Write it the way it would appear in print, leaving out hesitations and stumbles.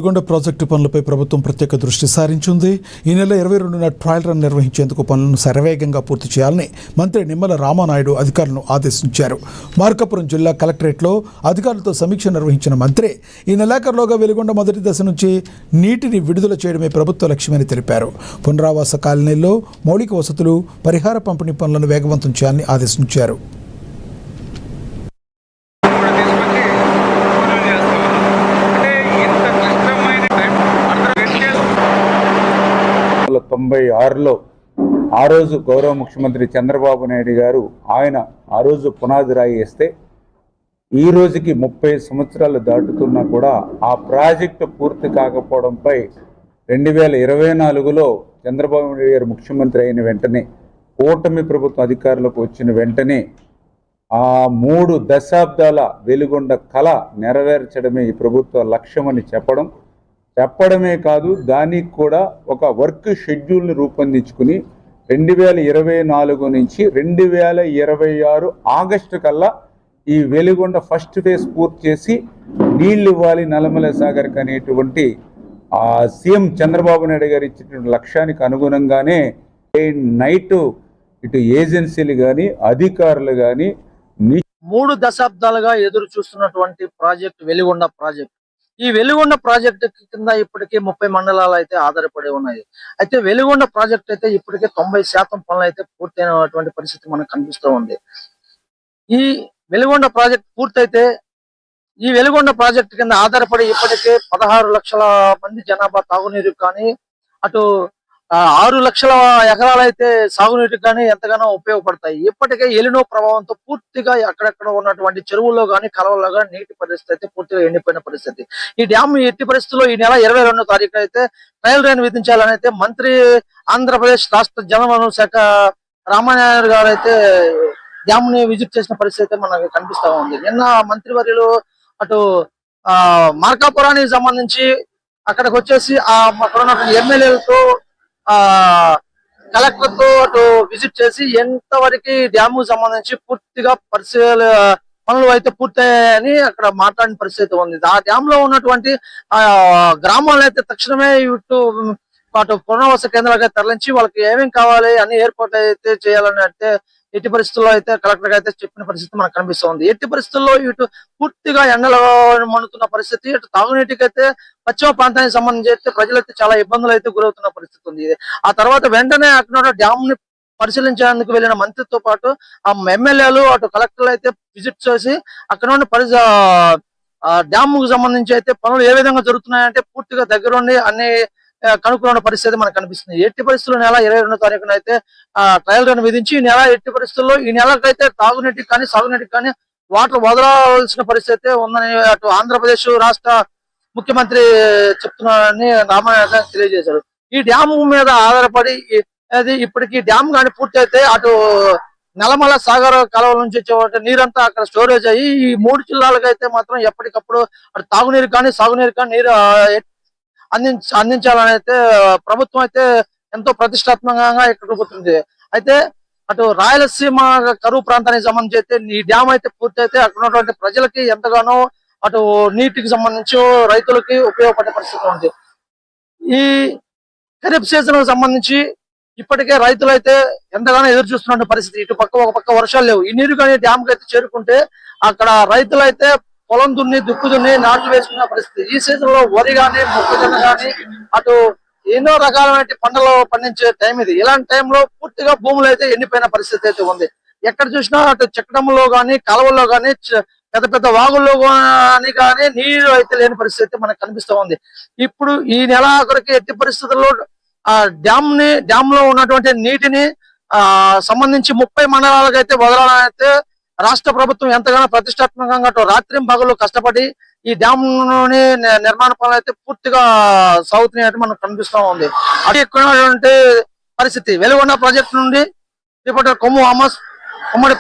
Veligonda project పనులపై ప్రభుత్వం ప్రత్యేక దృష్టి సారించింది. ఈ నెల 22న ట్రయల్ రన్ నిర్వహించేందుకు పనులను శరవేగంగా పూర్తి చేయాలని మంత్రి నిమ్మల రామానాయుడు అధికారులను ఆదేశించారు. మార్కాపురం జిల్లా కలెక్టరేట్లో అధికారులతో సమీక్ష నిర్వహించిన మంత్రి ఈ నెలాఖరులోగా వెలిగొండ మొదటి దశ నుంచి నీటిని విడుదల చేయడమే ప్రభుత్వ లక్ష్యమని తెలిపారు. పునరావాస కాలనీల్లో మౌలిక వసతులు, పరిహార పంపిణీ పనులను వేగవంతం చేయాలని ఆదేశించారు. 96లో ఆ రోజు గౌరవ ముఖ్యమంత్రి చంద్రబాబు నాయుడు గారు ఆ రోజు పునాది రాయి వేస్తే ఈ రోజుకి 30 సంవత్సరాలు దాటుతున్నా కూడా ఆ ప్రాజెక్టు పూర్తి కాకపోవడంపై 2024లో చంద్రబాబు నాయుడు గారు ముఖ్యమంత్రి అయిన వెంటనే కూటమి ప్రభుత్వం అధికారంలోకి వచ్చిన వెంటనే ఆ 3 దశాబ్దాల వెలుగొండ కళ నెరవేర్చడమే ఈ ప్రభుత్వ లక్ష్యమని చెప్పడమే కాదు, దానికి కూడా ఒక వర్క్ షెడ్యూల్ని రూపొందించుకుని 2024 నుంచి 2026 ఆగస్టు కల్లా ఈ వెలుగొండ ఫస్ట్ ఫేజ్ పూర్తి చేసి నీళ్ళు ఇవ్వాలి నల్లమల సాగర్కి అనేటువంటి సీఎం చంద్రబాబు నాయుడు గారు ఇచ్చినటువంటి లక్ష్యానికి అనుగుణంగానే నైట్ ఇటు ఏజెన్సీలు కానీ అధికారులు కానీ 3 దశాబ్దాలుగా ఎదురు చూస్తున్నటువంటి ప్రాజెక్ట్ వెలిగొండ ప్రాజెక్ట్. ఈ వెలిగొండ ప్రాజెక్టు కింద ఇప్పటికే 30 మండలాలు అయితే ఆధారపడి ఉన్నాయి. అయితే వెలిగొండ ప్రాజెక్ట్ అయితే ఇప్పటికే 90% పనులు అయితే పూర్తయినటువంటి పరిస్థితి మనకు కనిపిస్తూ ఉంది. ఈ వెలిగొండ ప్రాజెక్ట్ పూర్తయితే ఈ వెలిగొండ ప్రాజెక్టు కింద ఆధారపడి ఇప్పటికే 16 లక్షల మంది జనాభా తాగునీరు కానీ, అటు 6 లక్షల ఎకరాలు అయితే సాగునీటికి కానీ ఎంతగానో ఉపయోగపడతాయి. ఇప్పటికే ఎలినో ప్రభావంతో పూర్తిగా అక్కడక్కడ ఉన్నటువంటి చెరువుల్లో కానీ కాలువల్లో కానీ నీటి పరిస్థితి అయితే పూర్తిగా ఎండిపోయిన పరిస్థితి. ఈ డ్యామ్ ఎట్టి పరిస్థితుల్లో ఈ నెల 22వ తారీఖు అయితే ట్రయల్ రన్ విధించాలని అయితే మంత్రి ఆంధ్రప్రదేశ్ రాష్ట్ర జలవనరుల శాఖ రామానాయుడు గారు అయితే డ్యామ్ ని విజిట్ చేసిన పరిస్థితి అయితే మనకు కనిపిస్తా ఉంది. నిన్న మంత్రివర్యులు అటు మార్కాపురానికి సంబంధించి అక్కడికి వచ్చేసి అక్కడ ఉన్నటువంటి ఎమ్మెల్యేలతో కలెక్టర్ తో అటు విజిట్ చేసి ఎంతవరకు డ్యాము సంబంధించి పూర్తిగా పనులు అయితే పూర్తయ్యాయని అక్కడ మాట్లాడిన పరిస్థితి ఉంది. ఆ డ్యామ్ లో ఉన్నటువంటి గ్రామాలను అయితే తక్షణమే అటు పునరావాస కేంద్రాలుగా తరలించి వాళ్ళకి ఏమేమి కావాలి అని ఏర్పాటు అయితే చేయాలని అంటే ఎట్టి పరిస్థితుల్లో అయితే కలెక్టర్ అయితే చెప్పిన పరిస్థితి మనకు కనిపిస్తుంది. ఎట్టి పరిస్థితుల్లో ఇటు పూర్తిగా ఎండలో మండుతున్న పరిస్థితి, ఇటు తాగునీటికి అయితే పశ్చిమ ప్రాంతానికి సంబంధించి అయితే ప్రజలైతే చాలా ఇబ్బందులు అయితే గురవుతున్న పరిస్థితి ఉంది. ఆ తర్వాత వెంటనే అక్కడ డ్యామ్ ని పరిశీలించేందుకు వెళ్లిన మంత్రితో పాటు ఆ ఎమ్మెల్యేలు అటు కలెక్టర్లు అయితే విజిట్ చేసి అక్కడ నుండి డ్యామ్ కు సంబంధించి అయితే పనులు ఏ విధంగా జరుగుతున్నాయంటే పూర్తిగా దగ్గరుండి అన్ని కనుక్కున్న పరిస్థితి మనకు కనిపిస్తుంది. ఎట్టి పరిస్థితుల్లో నెల 22వ తారీఖున అయితే ట్రయల్ రన్ విధించి ఈ నెల ఎట్టి పరిస్థితుల్లో ఈ నెలకైతే తాగునీటికి కానీ సాగునీటికి కానీ వాటర్ వదలవలసిన పరిస్థితి ఉందని అటు ఆంధ్రప్రదేశ్ రాష్ట్ర ముఖ్యమంత్రి చెప్తున్నారని రామానాయుడు తెలియజేశారు. ఈ డ్యామ్ మీద ఆధారపడి ఇప్పటికి డ్యామ్ కానీ పూర్తి అయితే అటు నల్లమల సాగర్ కాలువల నుంచి వచ్చే నీరంతా అక్కడ స్టోరేజ్ అయ్యి ఈ 3 జిల్లాలకు అయితే మాత్రం ఎప్పటికప్పుడు అటు తాగునీరు కానీ సాగునీరు కానీ నీరు అందించాలని అయితే ప్రభుత్వం అయితే ఎంతో ప్రతిష్టాత్మకంగా ఇక్కడ రూపొందింది. అయితే అటు రాయలసీమ కరువు ప్రాంతానికి సంబంధించి అయితే ఈ డ్యామ్ అయితే పూర్తి అయితే అక్కడ ఉన్నటువంటి ప్రజలకి ఎంతగానో అటు నీటికి సంబంధించి రైతులకి ఉపయోగపడే పరిస్థితి ఉంది. ఈ ఖరీఫ్ సీజన్ సంబంధించి ఇప్పటికే రైతులు అయితే ఎంతగానో ఎదురు చూస్తున్న పరిస్థితి. ఇటు ఒక పక్క వర్షాలు లేవు. ఈ నీరు కానీ డ్యామ్ కి అయితే చేరుకుంటే అక్కడ రైతులు అయితే పొలం దుక్కు దున్ని నాట్లు వేసుకున్న పరిస్థితి. ఈ సీజన్ లో వరి కానీ మొక్కజొన్న కానీ అటు ఎన్నో రకాలైన పంటలు పండించే టైం ఇది. ఇలాంటి టైంలో పూర్తిగా భూములు అయితే ఎండిపోయిన పరిస్థితి అయితే ఉంది. ఎక్కడ చూసినా అటు చెక్కడంలో కానీ కాలువల్లో కానీ పెద్ద పెద్ద వాగుల్లో కానీ నీరు అయితే లేని పరిస్థితి మనకు కనిపిస్తూ ఉంది. ఇప్పుడు ఈ నెల ఆఖరికి ఎట్టి పరిస్థితుల్లో డ్యామ్ లో ఉన్నటువంటి నీటిని సంబంధించి 30 మండలాలకు అయితే వదలాలని అయితే రాష్ట్ర ప్రభుత్వం ఎంతగానో ప్రతిష్టాత్మకంగా రాత్రి పగలు కష్టపడి ఈ డ్యామ్ నిర్మాణ పనులు అయితే పూర్తిగా సాగుతున్నాయి మనకు కనిపిస్తూ ఉంది. అది ఎక్కువ పరిస్థితి. వెలుగొండ ప్రాజెక్టు నుండి రిపోర్టర్ కొమ్ము అమ్మస్ ఉమ్మడి